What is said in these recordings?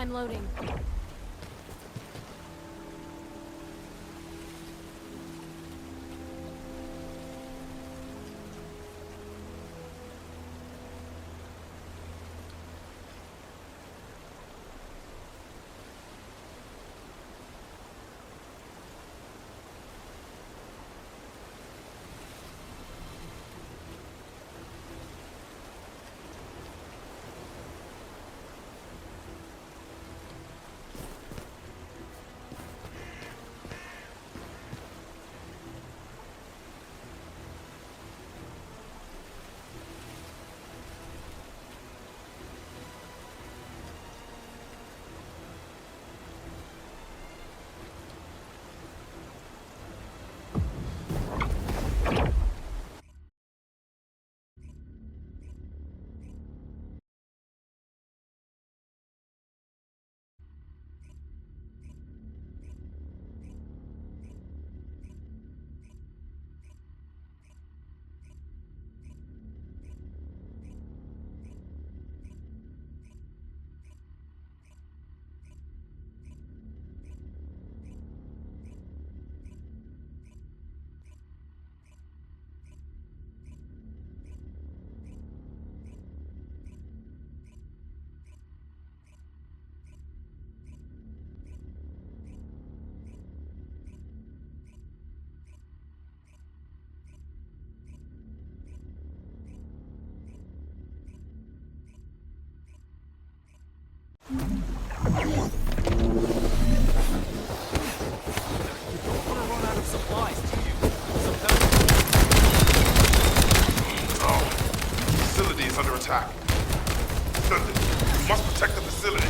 I'm loading. Facility is under attack. Descendant, you must protect the facility.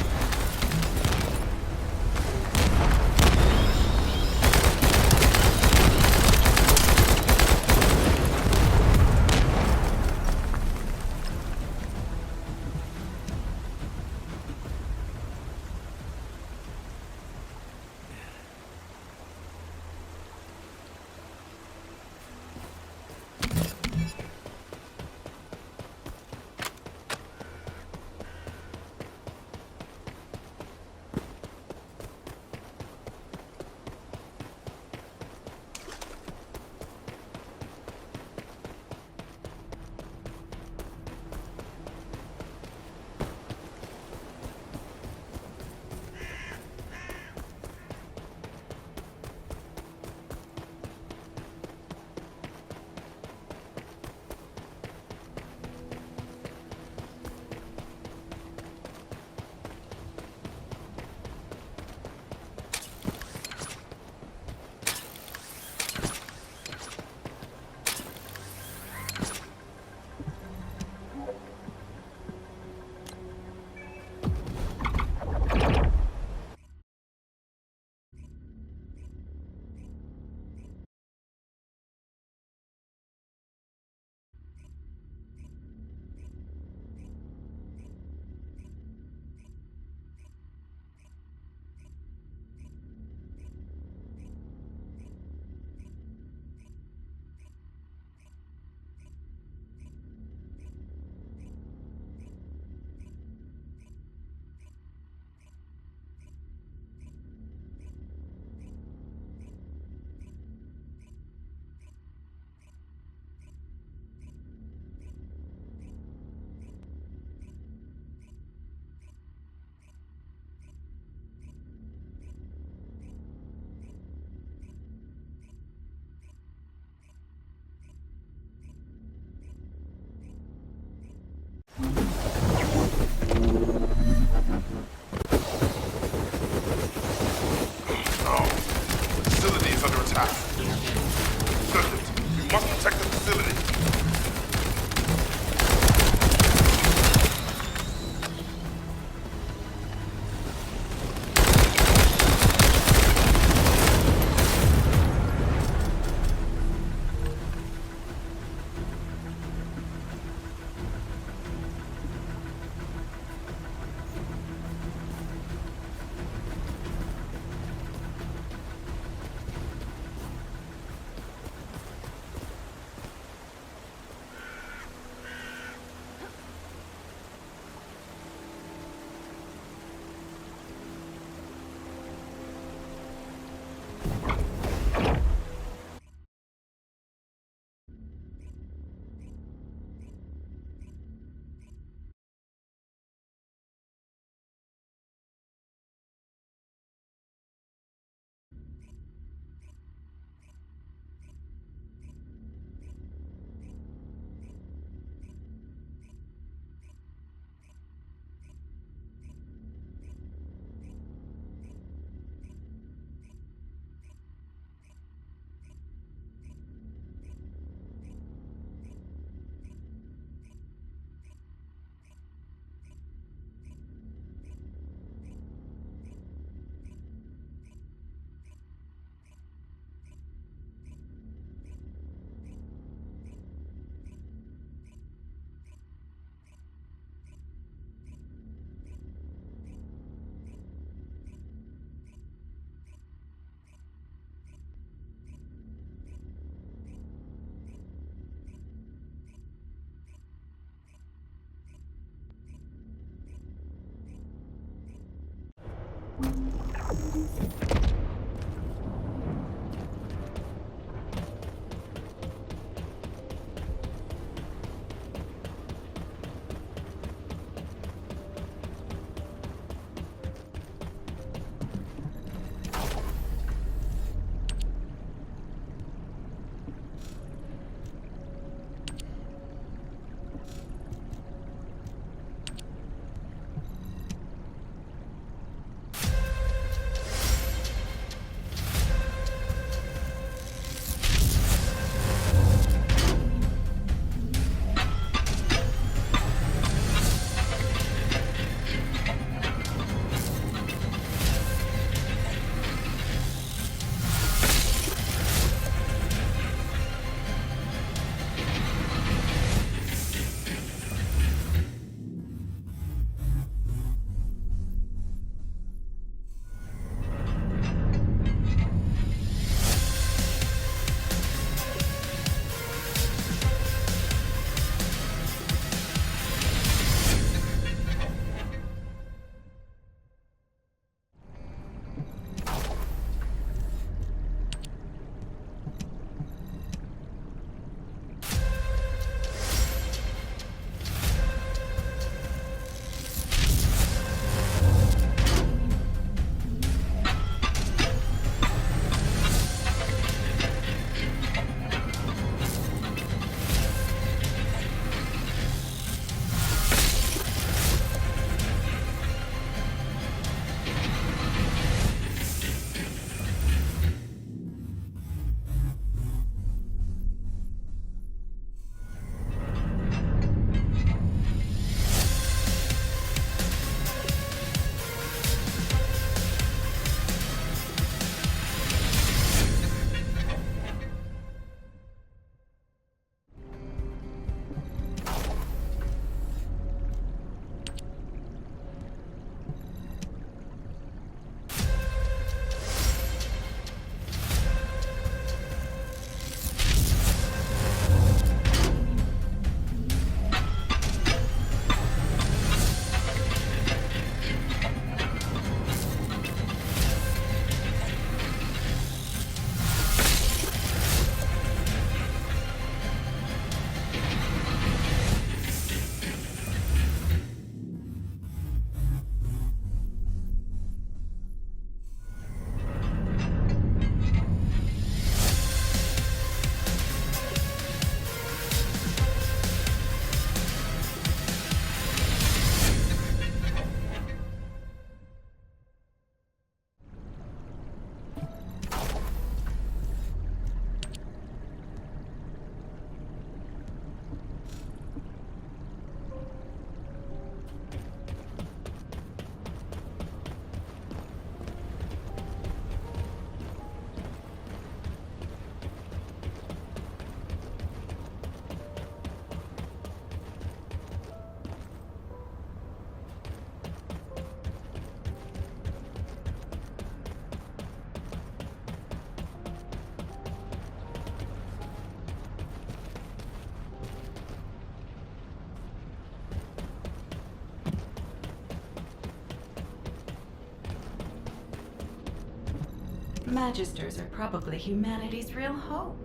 Magisters are probably humanity's real hope,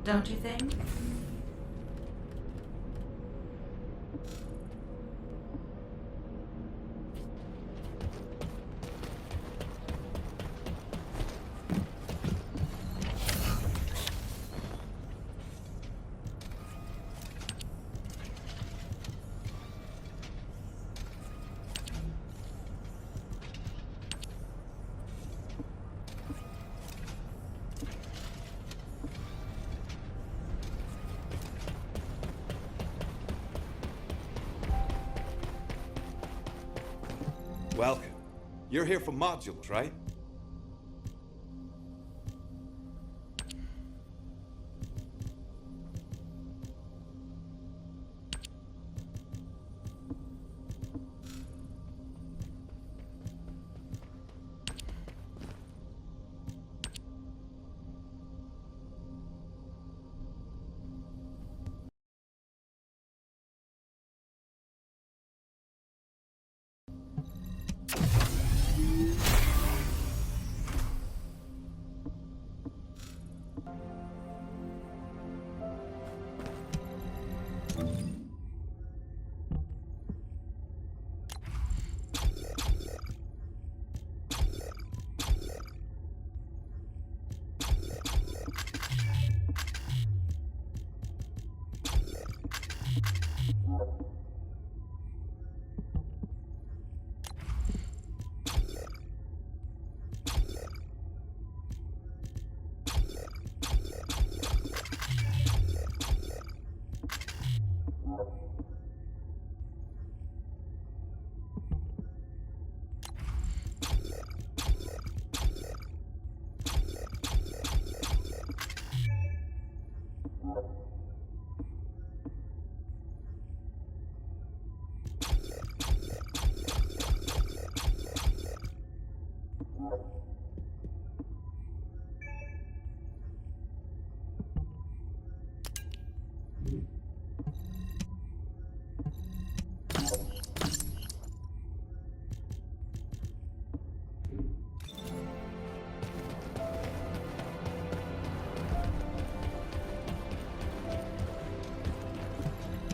don't you think? Welcome. You're here for modules, right?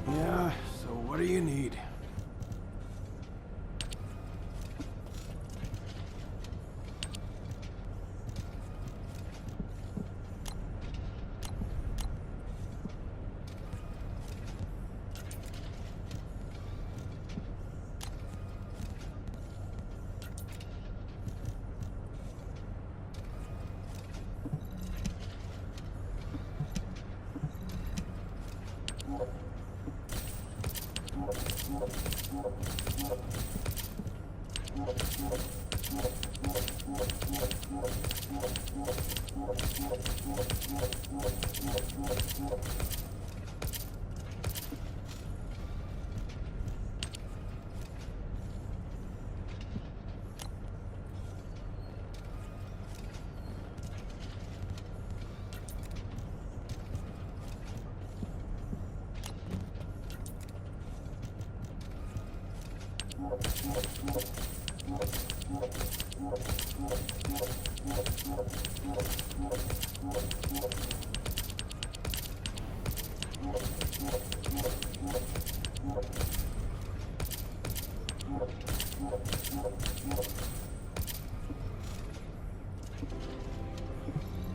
Yeah, so what do you need?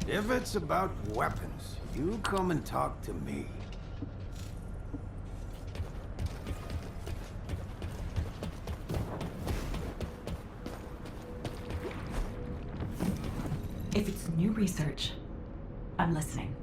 If it's about weapons, you come and talk to me. If it's new research, I'm listening.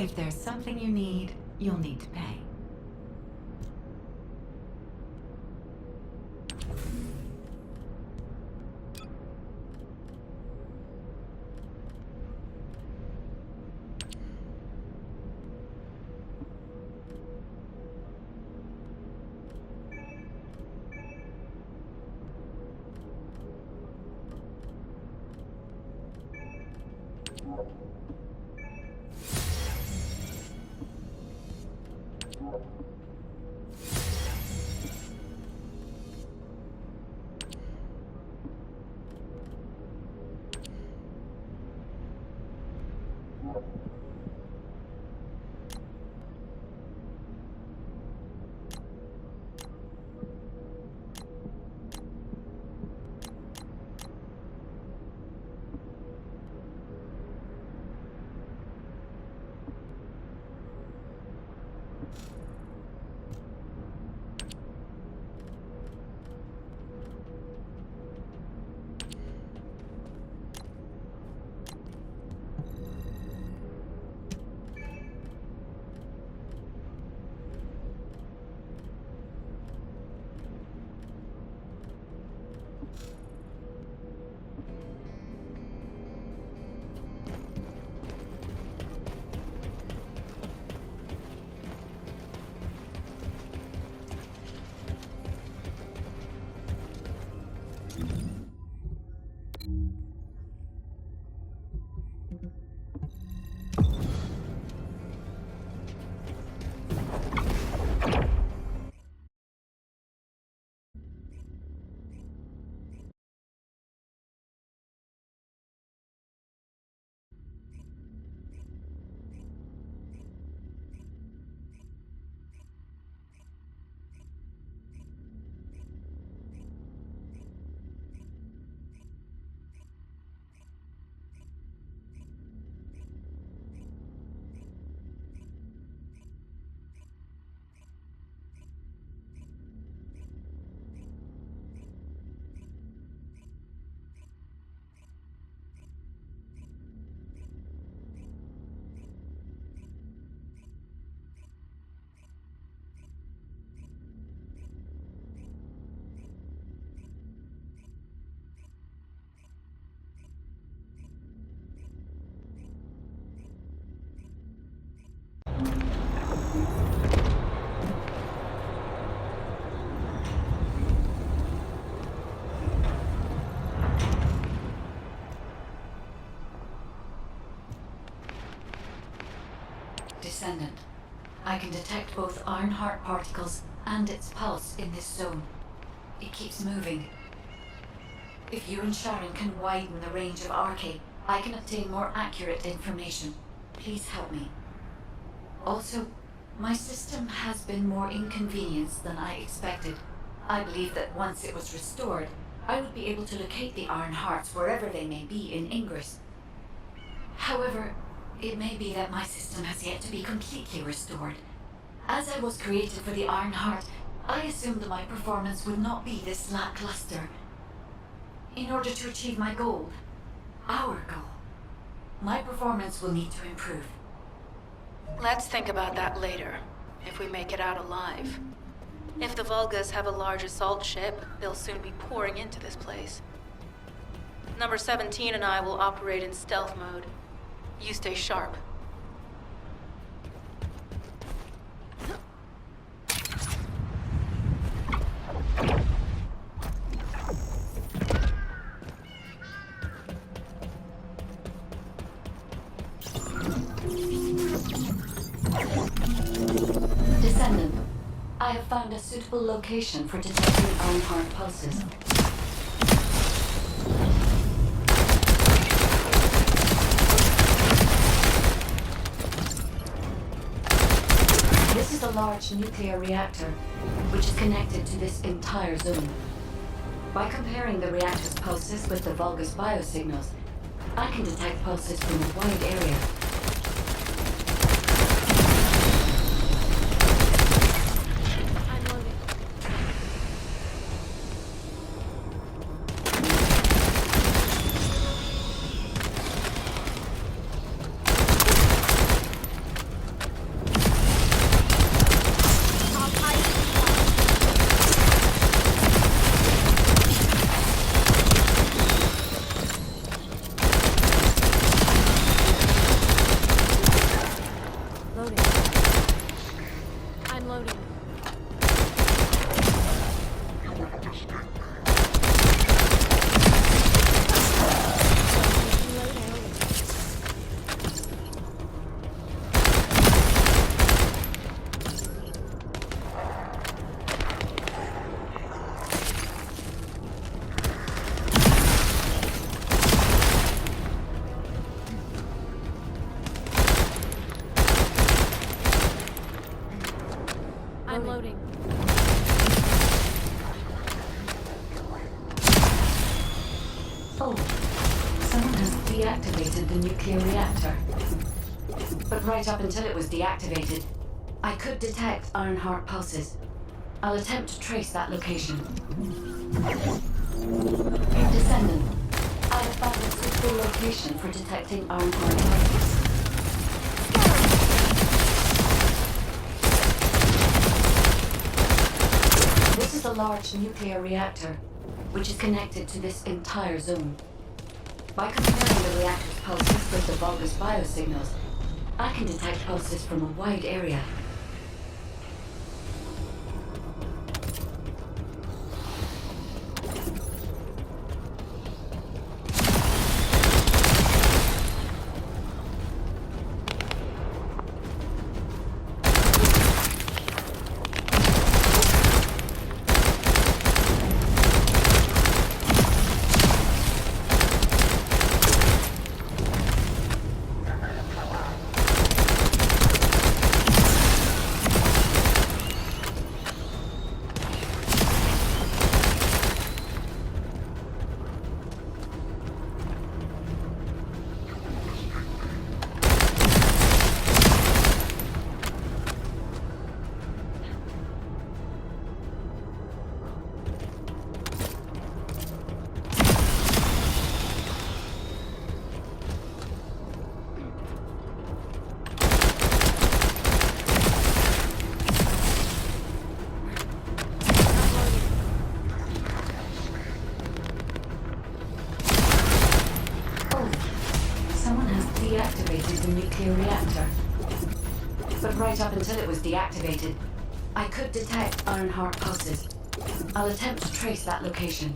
If there's something you need, you'll need to pay. Descendant. I can detect both Ironheart particles and its pulse in this zone. It keeps moving. If you and Sharon can widen the range of Arcade, I can obtain more accurate information. Please help me. Also, my system has been more inconvenienced than I expected. I believe that once it was restored, I would be able to locate the Ironhearts wherever they may be in Ingress. However, it may be that my system has yet to be completely restored. As I was created for the Ironheart, I assumed that my performance would not be this lackluster. In order to achieve my goal, our goal, my performance will need to improve. Let's think about that later, if we make it out alive. If the Volgas have a large assault ship, they'll soon be pouring into this place. Number 17 and I will operate in stealth mode. You stay sharp. Descendant, I have found a suitable location for detecting Ironheart pulses. This is a large nuclear reactor, which is connected to this entire zone. By comparing the reactor's pulses with the Volga's biosignals, I can detect pulses from a wide area. loading. I'm loading. Oh, someone has deactivated the nuclear reactor. But right up until it was deactivated, I could detect Ironheart pulses. I'll attempt to trace that location. Descendant, I have found a suitable location for detecting Ironheart pulses. This is a large nuclear reactor, which is connected to this entire zone. By comparing the reactor's pulses with the Vulgus biosignals, I can detect pulses from a wide area. Deactivated the nuclear reactor. But right up until it was deactivated, I could detect Ironheart pulses. I'll attempt to trace that location.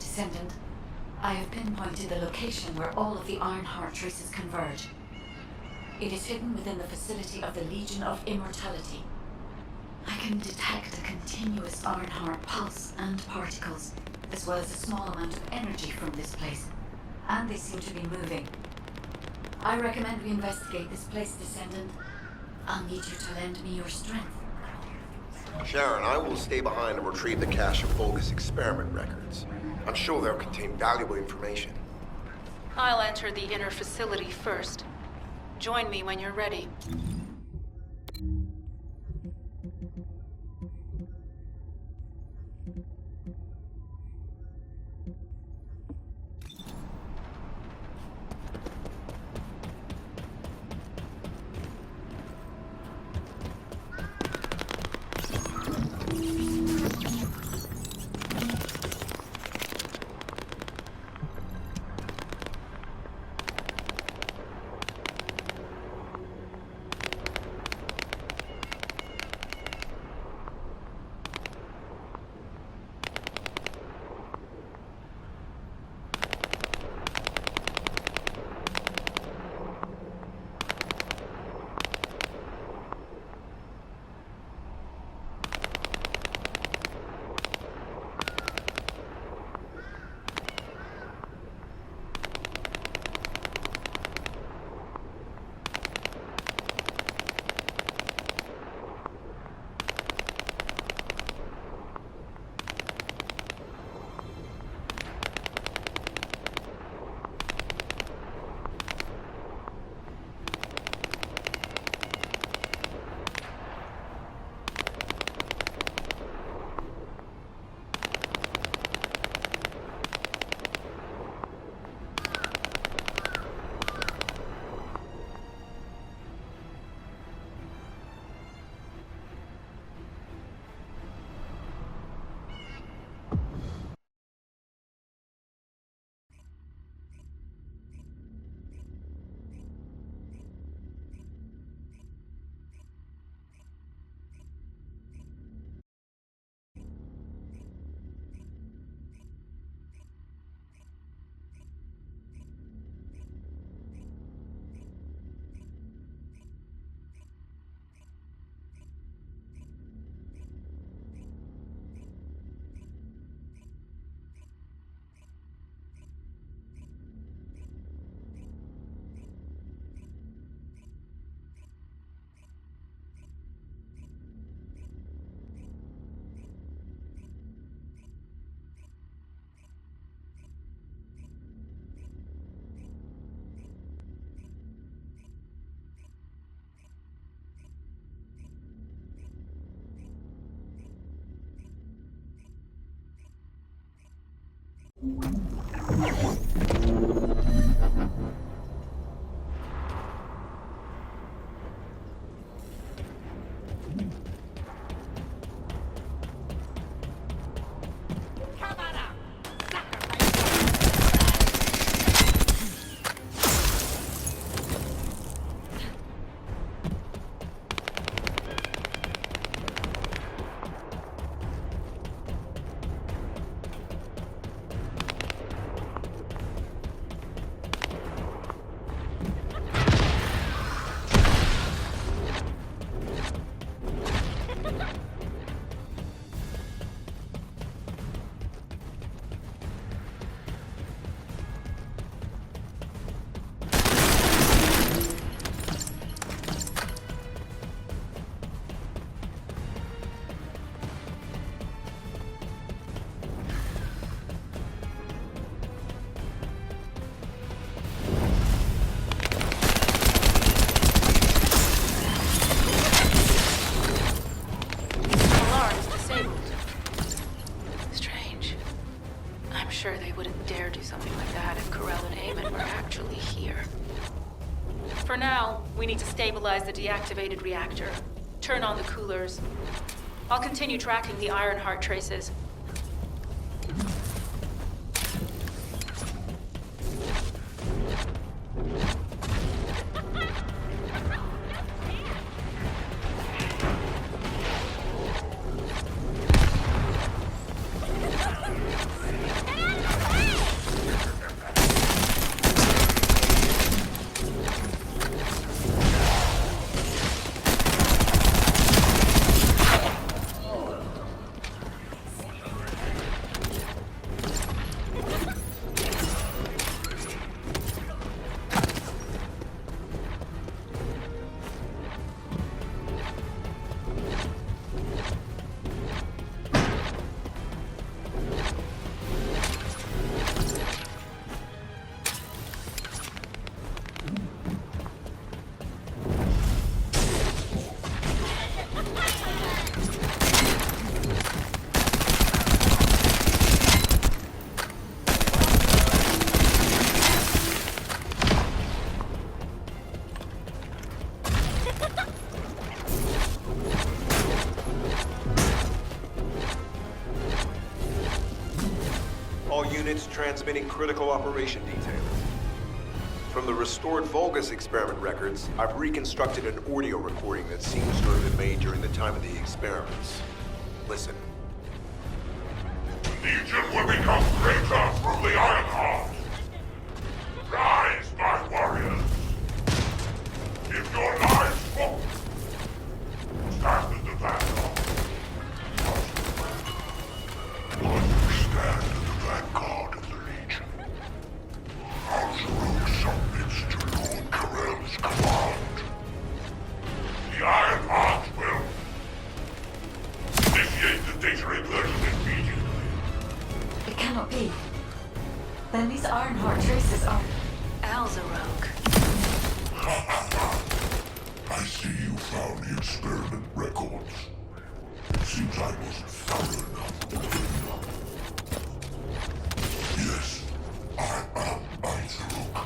Descendant, I have pinpointed the location where all of the Ironheart traces converge. It is hidden within the facility of the Legion of Immortality. I can detect a continuous Ironheart pulse and particles, as well as a small amount of energy from this place, and they seem to be moving. I recommend we investigate this place, Descendant. I'll need you to lend me your strength. Sharon, I will stay behind and retrieve the cache of Vulgus experiment records. I'm sure they'll contain valuable information. I'll enter the inner facility first. Join me when you're ready. We need to stabilize the deactivated reactor. Turn on the coolers. I'll continue tracking the Ironheart traces. All units transmitting critical operation detail. From the restored Vulgus experiment records, I've reconstructed an audio recording that seems to have been made during the time of the experiments. Listen. Legion will become greater through the Ironheart. Rise, my warriors. If your lives fall, stand in the vanguard. Stand in the vanguard of the Legion. Alzaruk submits to Lord Karel's command. The Ironheart will initiate the data inversion immediately. It cannot be. Then these Ironheart traces are... Alzaruk. I see you found the experiment records. Seems I wasn't thorough enough. Yes, I am Alzaruk.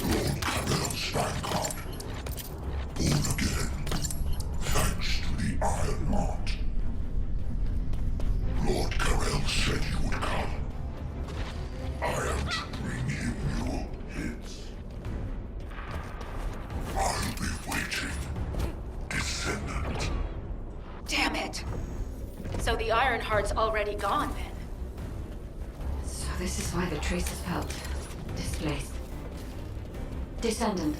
Lord Karel's vanguard. Born again, thanks to the Ironheart. Lord Karel said you would come. I am to bring him your hits. I'll be waiting. Descendant. Damn it! So the Ironheart's already gone then? So this is why the traces felt displaced. Descendant,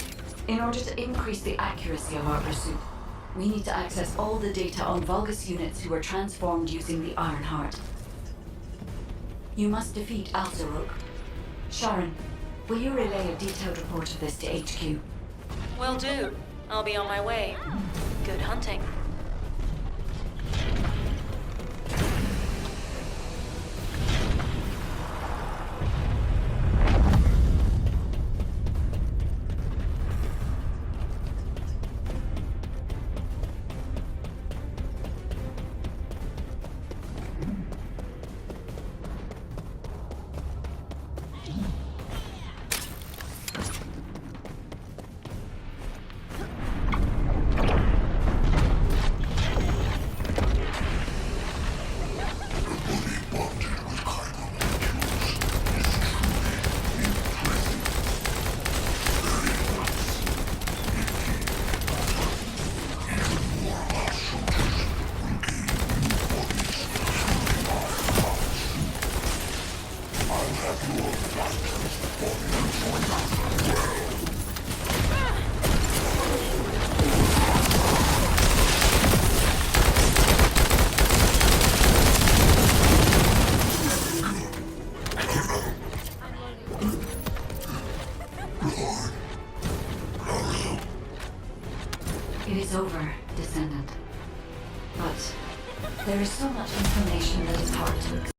in order to increase the accuracy of our pursuit, we need to access all the data on Vulgus units who were transformed using the Ironheart. You must defeat Alzaruk. Sharon, will you relay a detailed report of this to HQ? Will do. I'll be on my way. Good hunting. It is over, Descendant. But there is so much information that is hard to accept.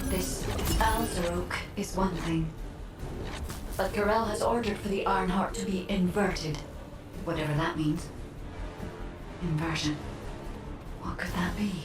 This Alzaruk is one thing. But Karel has ordered for the Ironheart to be inverted. Whatever that means. Inversion. What could that be?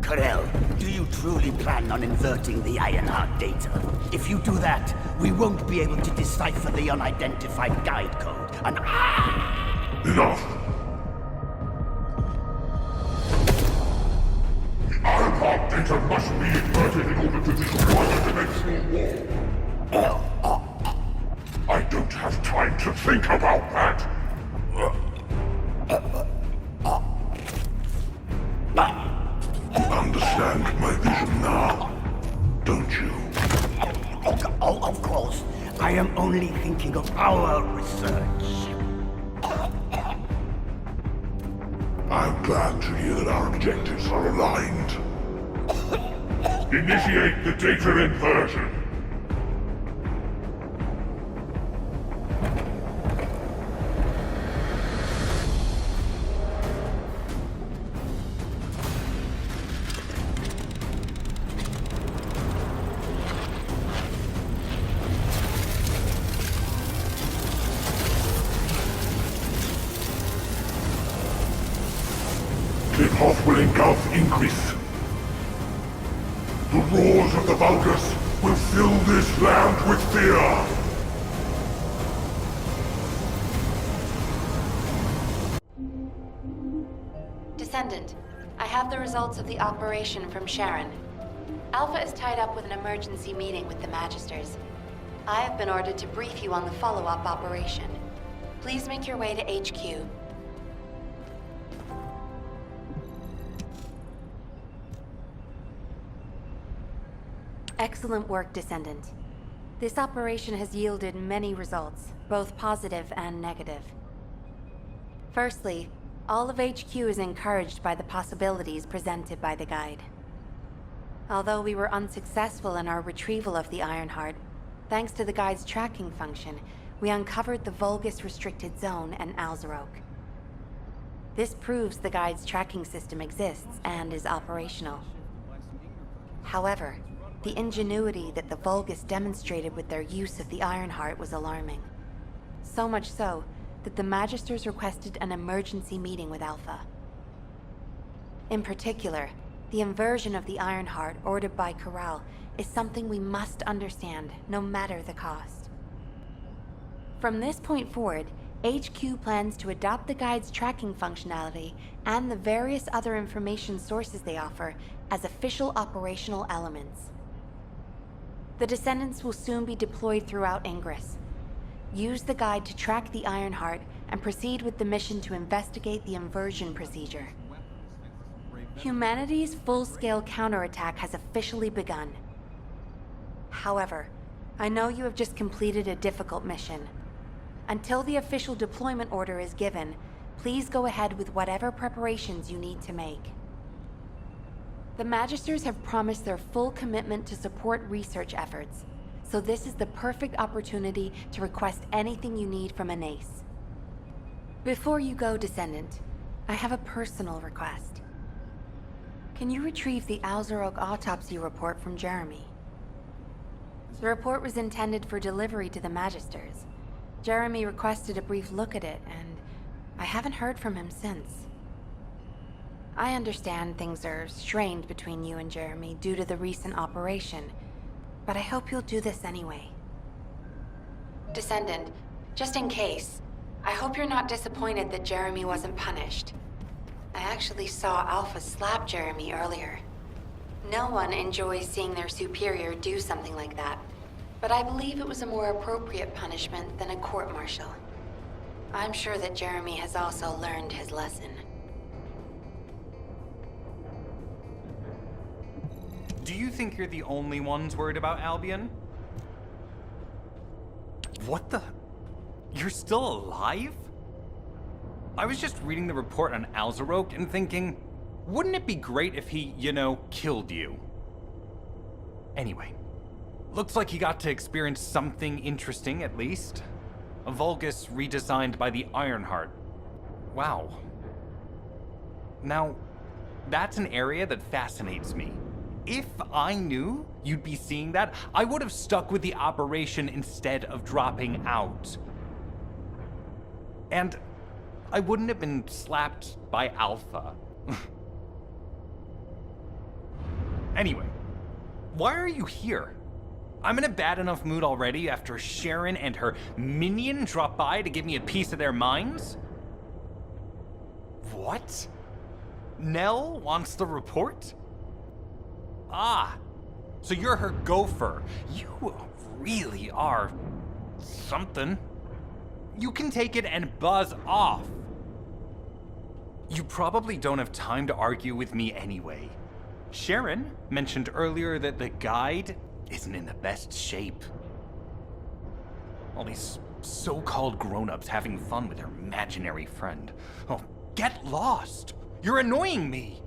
Karel, do you truly plan on inverting the Ironheart data? If you do that, we won't be able to decipher the unidentified guide code. And Enough! The Ironheart data must be inverted in order to destroy the dimensional wall. I don't have time to think about that! You understand my vision now, don't you? oh, of course. I am only thinking of our research. I'm glad to hear that our objectives are aligned. Initiate the data inversion. Cliff will engulf Increase. The roars of the Vulgus will fill this land with fear. Descendant, I have the results of the operation from Sharon. Alpha is tied up with an emergency meeting with the Magisters. I have been ordered to brief you on the follow-up operation. Please make your way to HQ. Excellent work, Descendant. This operation has yielded many results, both positive and negative. Firstly, all of HQ is encouraged by the possibilities presented by the guide. Although we were unsuccessful in our retrieval of the Ironheart, thanks to the guide's tracking function, we uncovered the Vulgus Restricted Zone and Alzarok. This proves the guide's tracking system exists and is operational. However, the ingenuity that the Vulgus demonstrated with their use of the Ironheart was alarming. So much so, that the Magisters requested an emergency meeting with Alpha. In particular, the inversion of the Ironheart ordered by Corral is something we must understand, no matter the cost. From this point forward, HQ plans to adopt the Guide's tracking functionality and the various other information sources they offer as official operational elements. The Descendants will soon be deployed throughout Ingress. Use the Guide to track the Ironheart and proceed with the mission to investigate the inversion procedure. Humanity's full-scale counterattack has officially begun. However, I know you have just completed a difficult mission. Until the official deployment order is given, please go ahead with whatever preparations you need to make. The Magisters have promised their full commitment to support research efforts, so this is the perfect opportunity to request anything you need from an ace. Before you go, Descendant, I have a personal request. Can you retrieve the Alzarok autopsy report from Jeremy? The report was intended for delivery to the Magisters. Jeremy requested a brief look at it, and I haven't heard from him since. I understand things are strained between you and Jeremy due to the recent operation, but I hope you'll do this anyway. Descendant, just in case, I hope you're not disappointed that Jeremy wasn't punished. I actually saw Alpha slap Jeremy earlier. No one enjoys seeing their superior do something like that, but I believe it was a more appropriate punishment than a court-martial. I'm sure that Jeremy has also learned his lesson. Do you think you're the only ones worried about Albion? What the? You're still alive? I was just reading the report on Alzarok and thinking, wouldn't it be great if he, killed you? Anyway, looks like you got to experience something interesting at least. A Vulgus redesigned by the Ironheart. Wow. Now, that's an area that fascinates me. If I knew you'd be seeing that, I would have stuck with the operation instead of dropping out. And I wouldn't have been slapped by Alpha. Anyway, why are you here? I'm in a bad enough mood already after Sharon and her minion drop by to give me a piece of their minds? What? Nell wants the report? Ah, so you're her gopher. You really are something. You can take it and buzz off. You probably don't have time to argue with me anyway. Sharon mentioned earlier that the guide isn't in the best shape. All these so-called grown-ups having fun with their imaginary friend. Oh, get lost! You're annoying me!